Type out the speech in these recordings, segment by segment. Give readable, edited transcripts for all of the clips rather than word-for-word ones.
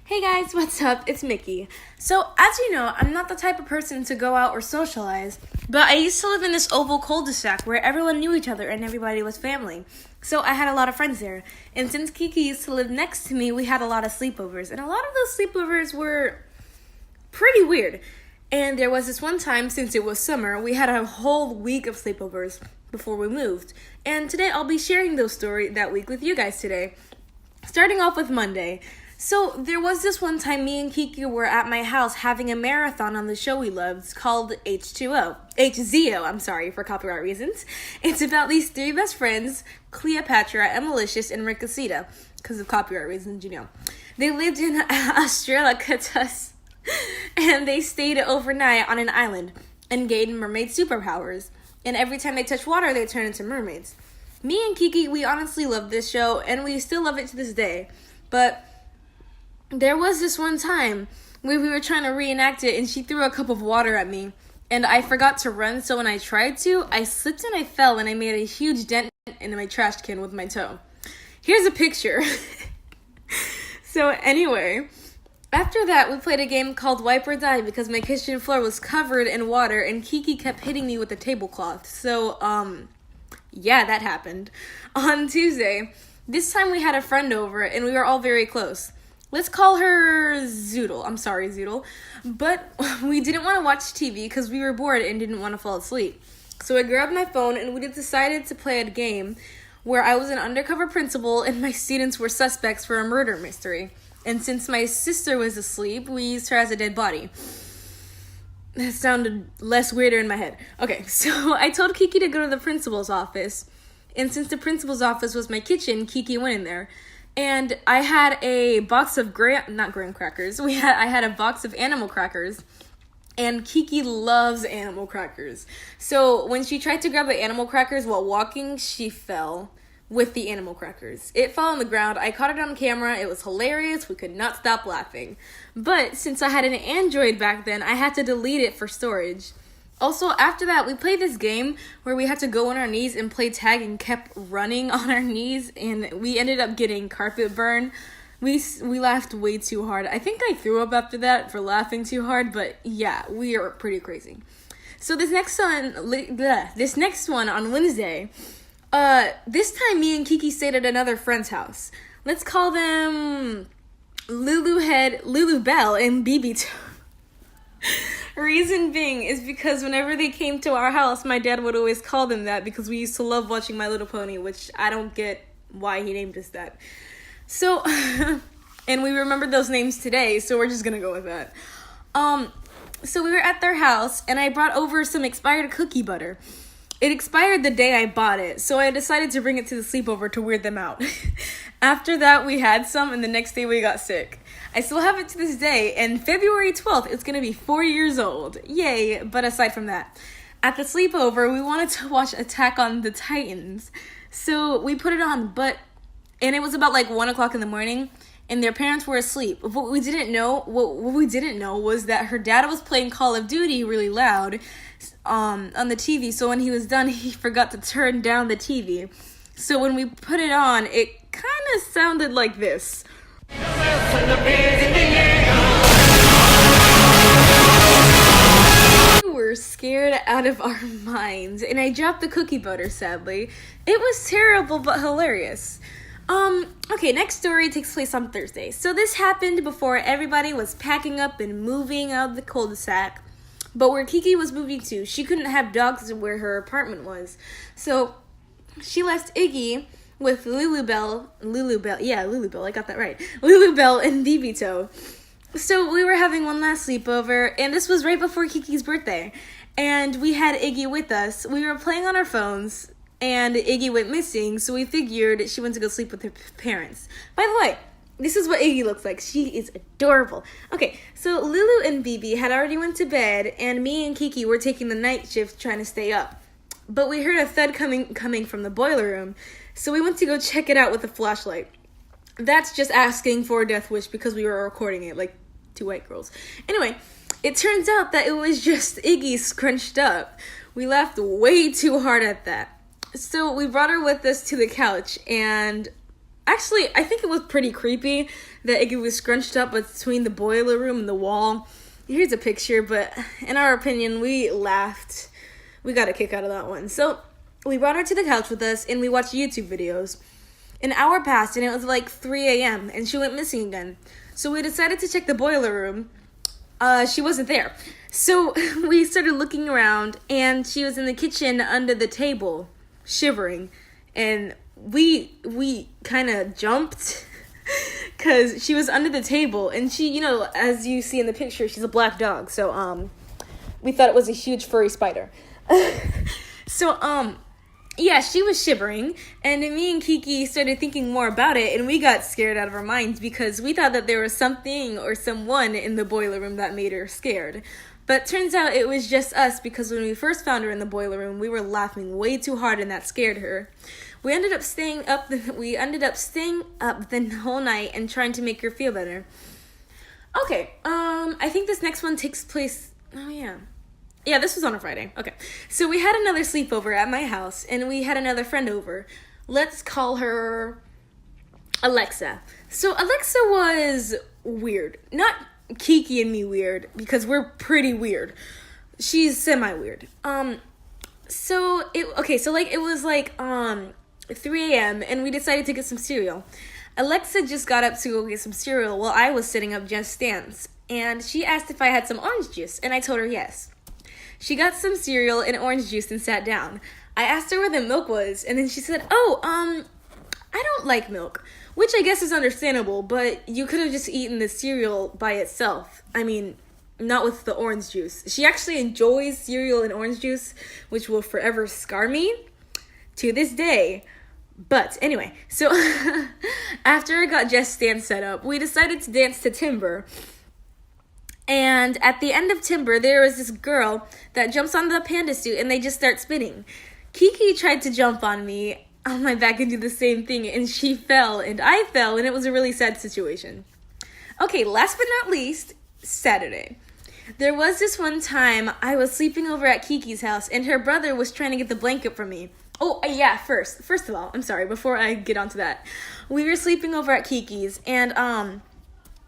Hey guys, what's up? It's Mickey. So, as you know, I'm not the type of person to go out or socialize, but I used to live in this oval cul-de-sac where everyone knew each other and everybody was family. So I had a lot of friends there. And since Kiki used to live next to me, we had a lot of sleepovers. And a lot of those sleepovers were pretty weird. And there was this one time, since it was summer, we had a whole week of sleepovers before we moved. And today I'll be sharing those stories that week with you guys today. Starting off with Monday. So there was this one time me and Kiki were at my house having a marathon on the show we loved called HZO, for copyright reasons. It's about these three best friends, Cleopatra, Emalicious, and Ricasita, because of copyright reasons, you know. They lived in Australacatus, and they stayed overnight on an island and gained mermaid superpowers. And every time they touched water, they turned into mermaids. Me and Kiki, we honestly love this show, and we still love it to this day. But there was this one time where we were trying to reenact it, and she threw a cup of water at me, and I forgot to run, so when I tried to, I slipped and I fell, and I made a huge dent in my trash can with my toe. Here's a picture. So anyway, after that, we played a game called Wipe or Die because my kitchen floor was covered in water, and Kiki kept hitting me with the tablecloth. So, yeah, that happened. On Tuesday, this time we had a friend over, and we were all very close. Let's call her Zoodle. I'm sorry, Zoodle. But we didn't want to watch TV because we were bored and didn't want to fall asleep. So I grabbed my phone and we decided to play a game where I was an undercover principal and my students were suspects for a murder mystery. And since my sister was asleep, we used her as a dead body. That sounded less weirder in my head. Okay, so I told Kiki to go to the principal's office. And since the principal's office was my kitchen, Kiki went in there. And I had a box of not graham crackers. I had a box of animal crackers. And Kiki loves animal crackers. So when she tried to grab the animal crackers while walking, she fell with the animal crackers. It fell on the ground. I caught it on camera. It was hilarious. We could not stop laughing. But since I had an Android back then, I had to delete it for storage. Also, after that, we played this game where we had to go on our knees and play tag and kept running on our knees, and we ended up getting carpet burn. We laughed way too hard. I think I threw up after that for laughing too hard, but yeah, we are pretty crazy. So this next one on Wednesday, this time me and Kiki stayed at another friend's house. Let's call them Lulu Bell, and BB. Reason being is because whenever they came to our house, my dad would always call them that because we used to love watching My Little Pony, which I don't get why he named us that. So, and we remembered those names today, so we're just gonna go with that. So we were at their house, and I brought over some expired cookie butter. It expired the day I bought it, so I decided to bring it to the sleepover to weird them out. After that, we had some, and the next day we got sick. I still have it to this day, and February 12th, it's going to be 4 years old. Yay, but aside from that, at the sleepover, we wanted to watch Attack on the Titans. So we put it on, and it was about like 1 o'clock in the morning, and their parents were asleep. What we didn't know was that her dad was playing Call of Duty really loud on the TV, so when he was done, he forgot to turn down the TV. So when we put it on, it kind of sounded like this. We were scared out of our minds, and I dropped the cookie butter, sadly. It was terrible, but hilarious. Okay, next story takes place on Thursday. So this happened before everybody was packing up and moving out of the cul-de-sac. But where Kiki was moving to, she couldn't have dogs where her apartment was. So she left Iggy with Lulu Bell, I got that right. Lulu Bell and Bibito. So we were having one last sleepover, and this was right before Kiki's birthday. And we had Iggy with us. We were playing on our phones, and Iggy went missing, so we figured she went to go sleep with her parents. By the way, this is what Iggy looks like. She is adorable. Okay, so Lulu and Bibi had already went to bed, and me and Kiki were taking the night shift trying to stay up. But we heard a thud coming from the boiler room, so we went to go check it out with a flashlight. That's just asking for a death wish because we were recording it like two white girls. Anyway, it turns out that it was just Iggy scrunched up. We laughed way too hard at that. So we brought her with us to the couch, and Actually, I think it was pretty creepy that it was scrunched up between the boiler room and the wall. Here's a picture, but in our opinion, we laughed. We got a kick out of that one. So we brought her to the couch with us, and we watched YouTube videos. An hour passed, and it was like 3 a.m., and she went missing again. So we decided to check the boiler room. She wasn't there. So we started looking around, and she was in the kitchen under the table, shivering. And we kind of jumped because she was under the table, and she, you know, as you see in the picture, she's a black dog. So we thought it was a huge furry spider. So yeah, she was shivering, and me and Kiki started thinking more about it, and we got scared out of our minds because we thought that there was something or someone in the boiler room that made her scared. But turns out it was just us, because when we first found her in the boiler room, we were laughing way too hard, and that scared her. We ended up staying up the whole night and trying to make her feel better. Okay, I think this next one takes place. Oh yeah. Yeah, this was on a Friday. Okay. So we had another sleepover at my house, and we had another friend over. Let's call her Alexa. So Alexa was weird. Not Kiki and me weird, because we're pretty weird. She's semi-weird. It was like 3 a.m. and we decided to get some cereal. Alexa just got up to go get some cereal while I was sitting up just dance, and she asked if I had some orange juice, and I told her yes. She got some cereal and orange juice and sat down. I asked her where the milk was, and then she said, I don't like milk, which I guess is understandable, but you could have just eaten the cereal by itself. I mean, not with the orange juice. She actually enjoys cereal and orange juice, which will forever scar me to this day. But anyway, so after I got Just Dance set up, we decided to dance to Timber. And at the end of Timber, there was this girl that jumps on the panda suit, and they just start spinning. Kiki tried to jump on me on my back and do the same thing, and she fell, and I fell, and it was a really sad situation. Okay, last but not least, Saturday. There was this one time I was sleeping over at Kiki's house, and her brother was trying to get the blanket from me. Oh, yeah, first of all, I'm sorry, before I get onto that. We were sleeping over at Kiki's, and,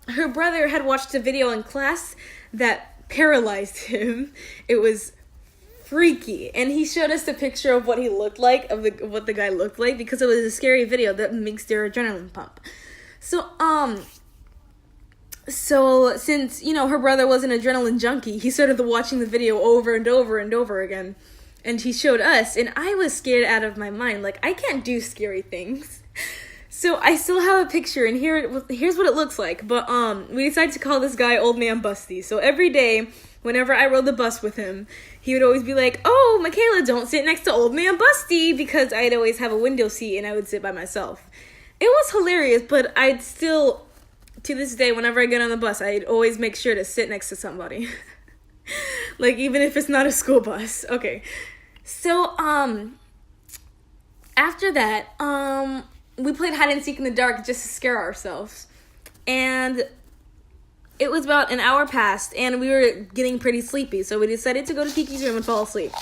her brother had watched a video in class that paralyzed him. It was freaky, and he showed us a picture of what he looked like, what the guy looked like, because it was a scary video that makes their adrenaline pump. So since, you know, her brother was an adrenaline junkie, he started watching the video over and over and over again, and he showed us, and I was scared out of my mind. Like, I can't do scary things. So I still have a picture, and here's what it looks like. But we decided to call this guy Old Man Busty. So every day, whenever I rode the bus with him, he would always be like, "Oh, Michaela, don't sit next to Old Man Busty," because I'd always have a window seat and I would sit by myself. It was hilarious, but I'd still, to this day, whenever I get on the bus, I'd always make sure to sit next to somebody. Like, even if it's not a school bus. Okay. So, after that, we played hide and seek in the dark just to scare ourselves. And it was about an hour past, and we were getting pretty sleepy, so we decided to go to Kiki's room and fall asleep.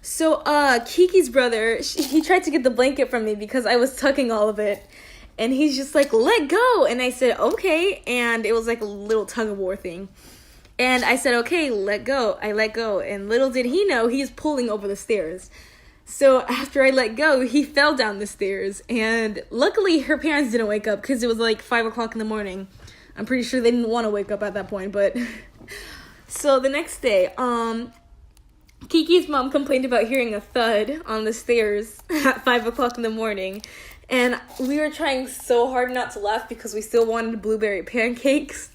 So, Kiki's brother, he tried to get the blanket from me because I was tucking all of it, and he's just like, "Let go," and I said, "Okay," and it was like a little tug-of-war thing. And I said, "Okay, let go." I let go, and little did he know, he was pulling over the stairs. So after I let go, he fell down the stairs, and luckily her parents didn't wake up because it was like 5 o'clock in the morning. I'm pretty sure they didn't want to wake up at that point, but so the next day, Kiki's mom complained about hearing a thud on the stairs at 5 o'clock in the morning, and we were trying so hard not to laugh because we still wanted blueberry pancakes.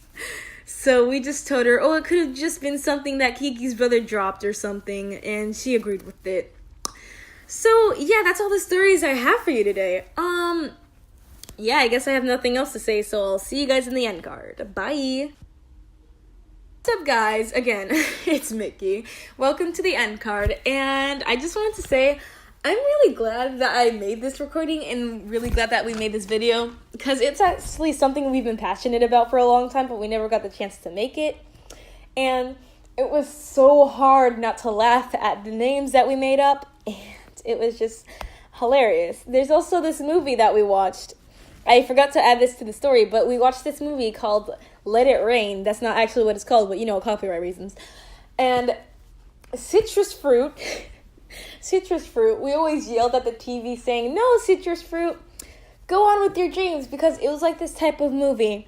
So we just told her, "Oh, it could have just been something that Kiki's brother dropped or something," and she agreed with it. So, yeah, that's all the stories I have for you today. Yeah, I guess I have nothing else to say, so I'll see you guys in the end card. Bye! What's up, guys? Again, it's Mickey. Welcome to the end card, and I just wanted to say I'm really glad that I made this recording and really glad that we made this video, because it's actually something we've been passionate about for a long time, but we never got the chance to make it. And it was so hard not to laugh at the names that we made up, and it was just hilarious. There's also this movie that we watched, I forgot to add this to the story, but we watched this movie called Let It Rain. That's not actually what it's called, but copyright reasons. And citrus fruit, we always yelled at the TV saying, "No, citrus fruit, go on with your dreams," because it was like this type of movie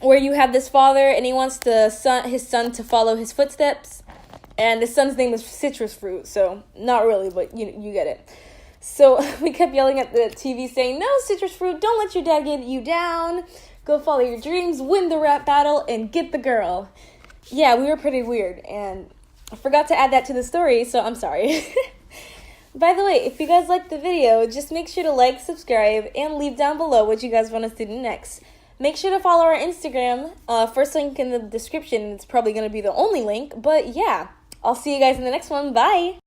where you have this father and he wants his son to follow his footsteps, and the son's name is Citrus Fruit, so not really, but you get it. So we kept yelling at the TV saying, "No, Citrus Fruit, don't let your dad get you down. Go follow your dreams, win the rap battle, and get the girl." Yeah, we were pretty weird, and I forgot to add that to the story, so I'm sorry. By the way, if you guys liked the video, just make sure to like, subscribe, and leave down below what you guys want us to do next. Make sure to follow our Instagram. First link in the description. It's probably going to be the only link, but yeah. I'll see you guys in the next one. Bye!